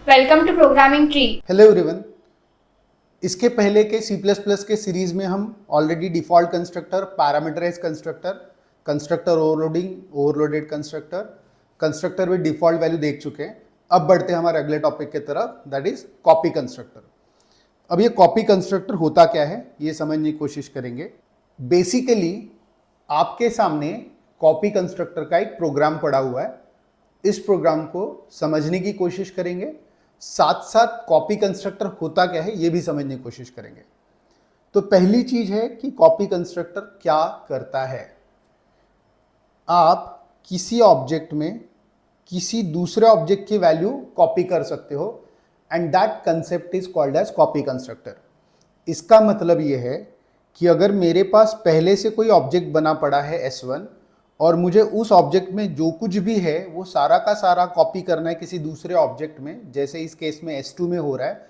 Welcome to programming tree. Hello everyone. इसके पहले के C++ के सीरीज में हम already default constructor, parameterize constructor, constructor overloading, overloaded constructor, constructor with default value देख चुके हैं। अब बढ़ते हैं हमारे अगले टॉपिक की तरफ, दैट इज कॉपी कंस्ट्रक्टर। अब ये कॉपी कंस्ट्रक्टर होता क्या है ये समझने की कोशिश करेंगे। बेसिकली आपके सामने कॉपी कंस्ट्रक्टर का एक प्रोग्राम पड़ा हुआ है। इस प्रोग्राम को समझने की कोशिश करेंगे, साथ साथ कॉपी कंस्ट्रक्टर होता क्या है ये भी समझने की कोशिश करेंगे। तो पहली चीज है कि कॉपी कंस्ट्रक्टर क्या करता है। आप किसी ऑब्जेक्ट में किसी दूसरे ऑब्जेक्ट की वैल्यू कॉपी कर सकते हो and that concept is called as copy constructor. इसका मतलब यह है कि अगर मेरे पास पहले से कोई ऑब्जेक्ट बना पड़ा है S1 और मुझे उस ऑब्जेक्ट में जो कुछ भी है वो सारा का सारा कॉपी करना है किसी दूसरे ऑब्जेक्ट में, जैसे इस केस में S2 में हो रहा है,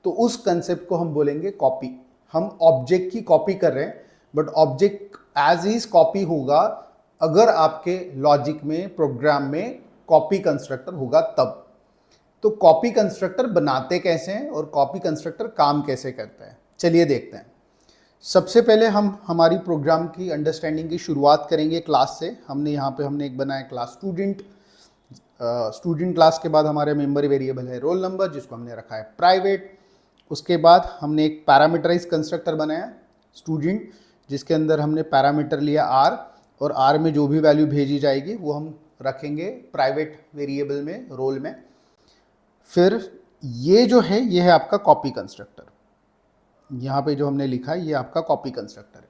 तो उस कंसेप्ट को हम बोलेंगे कॉपी। हम ऑब्जेक्ट की कॉपी कर रहे हैं but object as is copy होगा अगर आपके लॉजिक में, प्रोग्राम में कॉपी कंस्ट्रक्टर होगा तब। तो कॉपी कंस्ट्रक्टर बनाते कैसे हैं और कॉपी कंस्ट्रक्टर काम कैसे करता है, चलिए देखते हैं। सबसे पहले हम हमारी प्रोग्राम की अंडरस्टैंडिंग की शुरुआत करेंगे क्लास से। हमने एक बनाया क्लास स्टूडेंट। स्टूडेंट क्लास के बाद हमारे मेंबर वेरिएबल है रोल नंबर, जिसको हमने रखा है प्राइवेट। उसके बाद हमने एक पैरामीटराइज कंस्ट्रक्टर बनाया स्टूडेंट, जिसके अंदर हमने पैरामीटर लिया आर, और आर में जो भी वैल्यू भेजी जाएगी वो हम रखेंगे प्राइवेट वेरिएबल में, रोल में। फिर ये जो है ये है आपका कॉपी कंस्ट्रक्टर। यहाँ पे जो हमने लिखा है ये आपका कॉपी कंस्ट्रक्टर है।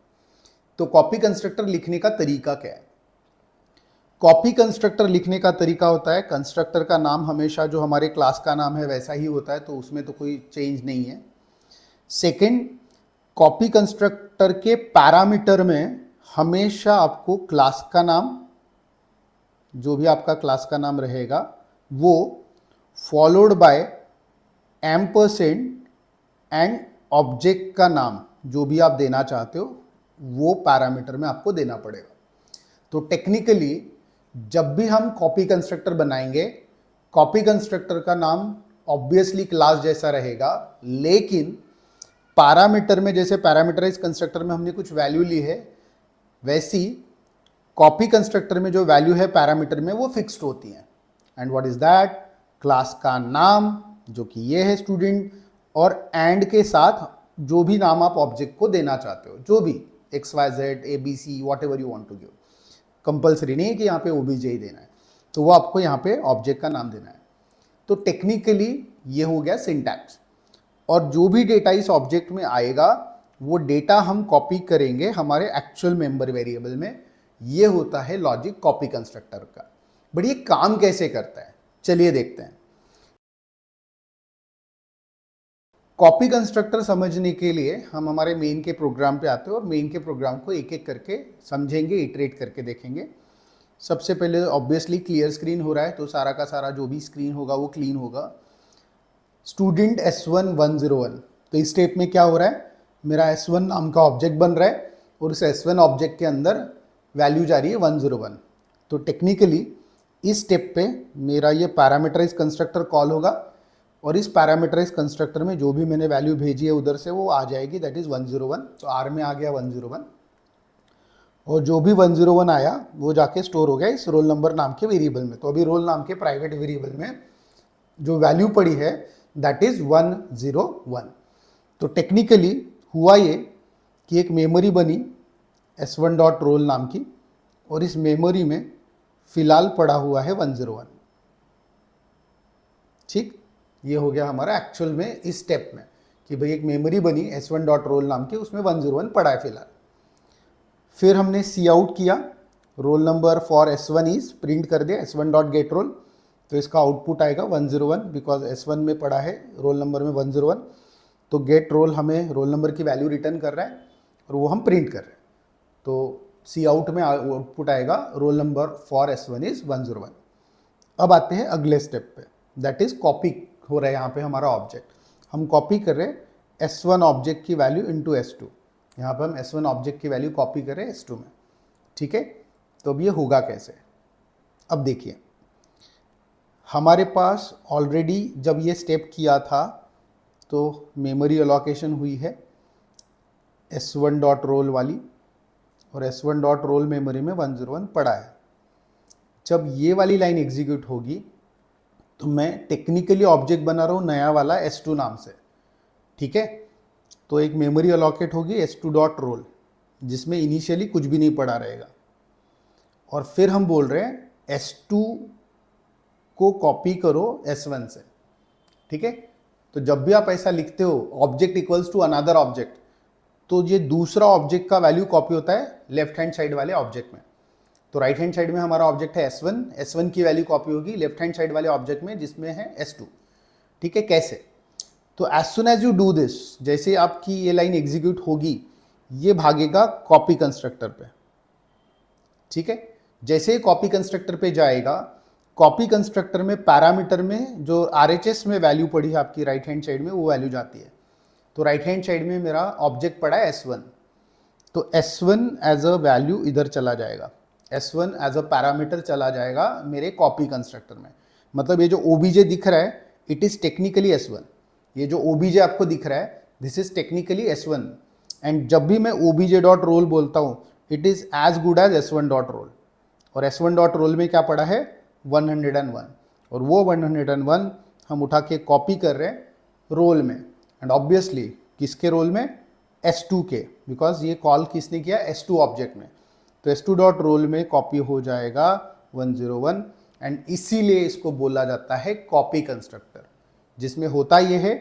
तो कॉपी कंस्ट्रक्टर लिखने का तरीका क्या है? कॉपी कंस्ट्रक्टर लिखने का तरीका होता है, कंस्ट्रक्टर का नाम हमेशा जो हमारे क्लास का नाम है वैसा ही होता है, तो उसमें तो कोई चेंज नहीं है। सेकंड, कॉपी कंस्ट्रक्टर के पैरामीटर में हमेशा आपको क्लास का नाम, जो भी आपका क्लास का नाम रहेगा वो followed by ampersand and object का नाम जो भी आप देना चाहते हो वो पैरामीटर में आपको देना पड़ेगा। तो टेक्निकली जब भी हम कॉपी कंस्ट्रक्टर बनाएंगे, कॉपी कंस्ट्रक्टर का नाम ऑब्वियसली क्लास जैसा रहेगा, लेकिन पैरामीटर में, जैसे पैरामीटराइज कंस्ट्रक्टर में हमने कुछ वैल्यू ली है, वैसी कॉपी कंस्ट्रक्टर में जो वैल्यू है पैरामीटर में वो फिक्स्ड होती हैं। And what is that? Class का नाम जो कि ये है स्टूडेंट, और एंड के साथ जो भी नाम आप ऑब्जेक्ट को देना चाहते हो, जो भी XYZ ABC whatever you want to give. Compulsory नहीं है कि यहाँ पे OBJ ही देना है, तो वो आपको यहाँ पे ऑब्जेक्ट का नाम देना है। तो टेक्निकली ये हो गया सिंटैक्स। और जो भी डेटा इस ऑब्जेक्ट में आएगा वो डेटा हम कॉपी करेंगे हमारे एक्चुअल मेंबर वेरिएबल में। ये होता है लॉजिक कॉपी कंस्ट्रक्टर का। बट ये काम कैसे करता है चलिए देखते हैं। कॉपी कंस्ट्रक्टर समझने के लिए हम हमारे मेन के प्रोग्राम पे आते हैं और मेन के प्रोग्राम को एक एक करके समझेंगे, इटरेट करके देखेंगे। सबसे पहले ऑब्वियसली क्लियर स्क्रीन हो रहा है, तो सारा का सारा जो भी स्क्रीन होगा वो क्लीन होगा। स्टूडेंट S1 101, तो इस स्टेप में क्या हो रहा है, मेरा S1 नाम का ऑब्जेक्ट बन रहा है और इस S1 ऑब्जेक्ट के अंदर वैल्यू जा रही है 101। तो टेक्निकली इस स्टेप पे मेरा ये पैरामीटराइज कंस्ट्रक्टर कॉल होगा और इस पैरामीटराइज कंस्ट्रक्टर में जो भी मैंने वैल्यू भेजी है उधर से वो आ जाएगी, दैट इज 101। तो आर में आ गया 101 और जो भी 101 आया वो जाके स्टोर हो गया इस रोल नंबर नाम के वेरिएबल में। तो अभी रोल नाम के प्राइवेट वेरिएबल में जो वैल्यू पड़ी है दैट इज 101। तो टेक्निकली हुआ ये कि एक मेमोरी बनी S1.roll नाम की और इस मेमोरी में फिलहाल पड़ा हुआ है 101। ठीक, ये हो गया हमारा एक्चुअल में इस स्टेप में कि भाई एक मेमोरी बनी S1.roll नाम की, उसमें 101 पड़ा है फिलहाल। फिर हमने सी आउट किया, roll number for S1 is print कर दिया S1.getRoll, तो इसका आउटपुट आएगा 101 बिकॉज S1 में पड़ा है रोल नंबर में 101। तो गेट रोल हमें रोल नंबर की वैल्यू रिटर्न कर रहा है और वो हम प्रिंट कर रहे हैं। तो सी आउट में आउटपुट आएगा roll number for S1 is 101। अब आते हैं अगले स्टेप पे, दैट इज कॉपी हो रहा है यहाँ पे हमारा ऑब्जेक्ट। हम कॉपी कर रहे हैं S1 ऑब्जेक्ट की वैल्यू इनटू S2। यहाँ पर हम S1 ऑब्जेक्ट की वैल्यू कॉपी कर रहे हैं S2 में। ठीक है, तो अब ये होगा कैसे, अब देखिए। हमारे पास ऑलरेडी जब ये स्टेप किया था तो मेमोरी अलोकेशन हुई है s1 डॉट रोल वाली, और s1 डॉट रोल मेमोरी में 101 पड़ा है। जब ये वाली लाइन एग्जीक्यूट होगी तो मैं टेक्निकली ऑब्जेक्ट बना रहा हूँ नया वाला s2 नाम से, ठीक है। तो एक मेमोरी अलोकेट होगी s2 डॉट रोल, जिसमें इनिशियली कुछ भी नहीं पड़ा रहेगा, और फिर हम बोल रहे हैं s2 को कॉपी करो s1 से, ठीक है। तो जब भी आप ऐसा लिखते हो object equals to another object, तो ये दूसरा ऑब्जेक्ट का वैल्यू कॉपी होता है लेफ्ट हैंड साइड वाले ऑब्जेक्ट में। तो राइट हैंड साइड में हमारा ऑब्जेक्ट है s1 की वैल्यू कॉपी होगी लेफ्ट हैंड साइड वाले ऑब्जेक्ट में जिसमें है s2, ठीक है। कैसे? तो as soon as you do this, जैसे आपकी ये लाइन एग्जीक्यूट होगी, ये भागेगा कॉपी कंस्ट्रक्टर पे, ठीक है। जैसे कॉपी कंस्ट्रक्टर पे जाएगा, कॉपी कंस्ट्रक्टर में पैरामीटर में जो RHS में वैल्यू पड़ी है आपकी राइट हैंड साइड में, वो वैल्यू जाती है। तो राइट हैंड साइड में मेरा ऑब्जेक्ट पड़ा है s1, तो s1 एज अ वैल्यू इधर चला जाएगा, s1 एज अ पैरामीटर चला जाएगा मेरे कॉपी कंस्ट्रक्टर में। मतलब ये जो obj दिख रहा है इट इज टेक्निकली s1, ये जो obj आपको दिख रहा है this is technically s1, and जब भी मैं obj डॉट रोल बोलता हूँ it is as good as s1 dot roll, और s1 डॉट रोल में क्या पड़ा है 101, और वो 101 हम उठा के कॉपी कर रहे हैं रोल में, एंड ऑब्वियसली किसके रोल में, s2 के, बिकॉज ये कॉल किसने किया s2 ऑब्जेक्ट में। तो s2 डॉट रोल में कॉपी हो जाएगा 101, एंड इसीलिए इसको बोला जाता है कॉपी कंस्ट्रक्टर, जिसमें होता ये है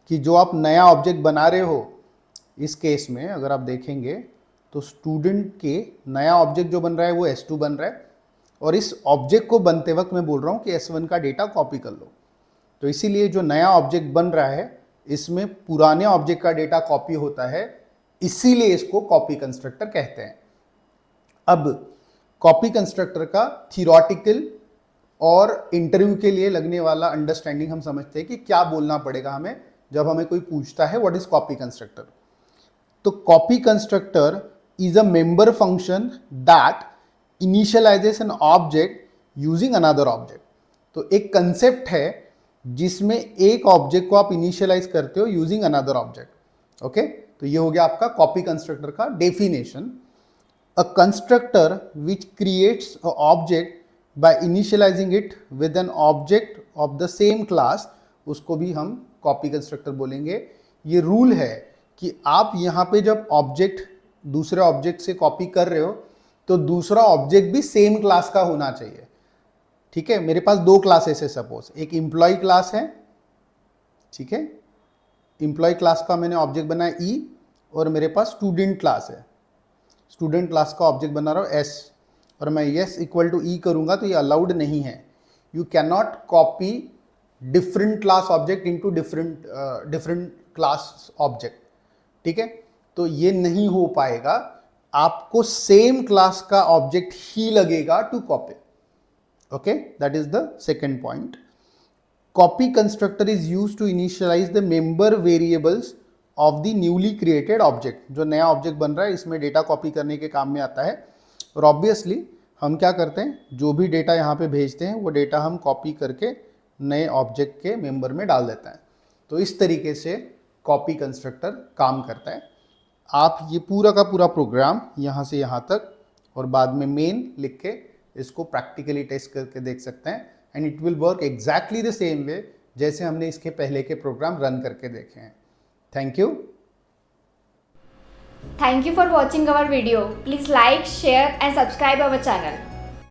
कि जो आप नया ऑब्जेक्ट बना रहे हो, इस केस में अगर आप देखेंगे तो स्टूडेंट के नया ऑब्जेक्ट जो बन रहा है वो s2 बन रहा है, और इस ऑब्जेक्ट को बनते वक्त मैं बोल रहा हूँ कि s1 का डेटा कॉपी कर लो। तो इसीलिए जो नया ऑब्जेक्ट बन रहा है इसमें पुराने ऑब्जेक्ट का डेटा कॉपी होता है, इसीलिए इसको कॉपी कंस्ट्रक्टर कहते हैं। अब कॉपी कंस्ट्रक्टर का थियोरेटिकल और इंटरव्यू के लिए लगने वाला अंडरस्टैंडिंग हम समझते हैं कि क्या बोलना पड़ेगा हमें जब हमें कोई पूछता है व्हाट इज कॉपी कंस्ट्रक्टर। तो copy constructor is a member function that initialises an object using another object. तो एक कंसेप्ट है जिसमें एक ऑब्जेक्ट को आप इनिशियलाइज करते हो यूजिंग अनदर ऑब्जेक्ट, ओके। तो ये हो गया आपका कॉपी कंस्ट्रक्टर का definition. A constructor which creates a object by initialising it with an object of the same class, उसको भी हम कॉपी कंस्ट्रक्टर बोलेंगे। ये रूल है कि आप यहाँ पे जब ऑब्जेक्ट दूसरे ऑब्जेक्ट से कॉपी कर रहे हो तो दूसरा ऑब्जेक्ट भी सेम क्लास का होना चाहिए, ठीक है। मेरे पास दो क्लासेस है, सपोज एक एम्प्लॉय क्लास है, ठीक है। एम्प्लॉय क्लास का मैंने ऑब्जेक्ट बनाया ई, और मेरे पास स्टूडेंट क्लास है, स्टूडेंट क्लास का ऑब्जेक्ट बना रहा हूँ एस, और मैं यस इक्वल टू ई करूंगा तो ये अलाउड नहीं है। You can not copy different class object into different class object, ठीक है। तो ये नहीं हो पाएगा, आपको सेम क्लास का ऑब्जेक्ट ही लगेगा to copy, okay. That is the second point. Copy constructor is used to initialize the member variables of the newly created object. जो नया ऑब्जेक्ट बन रहा है इसमें डेटा कॉपी करने के काम में आता है, और ऑब्वियसली हम क्या करते हैं, जो भी डेटा यहाँ पे भेजते हैं वो डेटा हम कॉपी करके नए ऑब्जेक्ट के मेंबर में डाल देता है। तो इस तरीके से कॉपी कंस्ट्रक्टर काम करता है। आप ये पूरा का पूरा प्रोग्राम यहाँ से यहाँ तक और बाद में मेन लिख के इसको प्रैक्टिकली टेस्ट करके देख सकते हैं, and it will work exactly the same way जैसे हमने इसके पहले के प्रोग्राम रन करके देखे हैं। Thank you. Thank you for watching our video. Please like, share and subscribe our channel.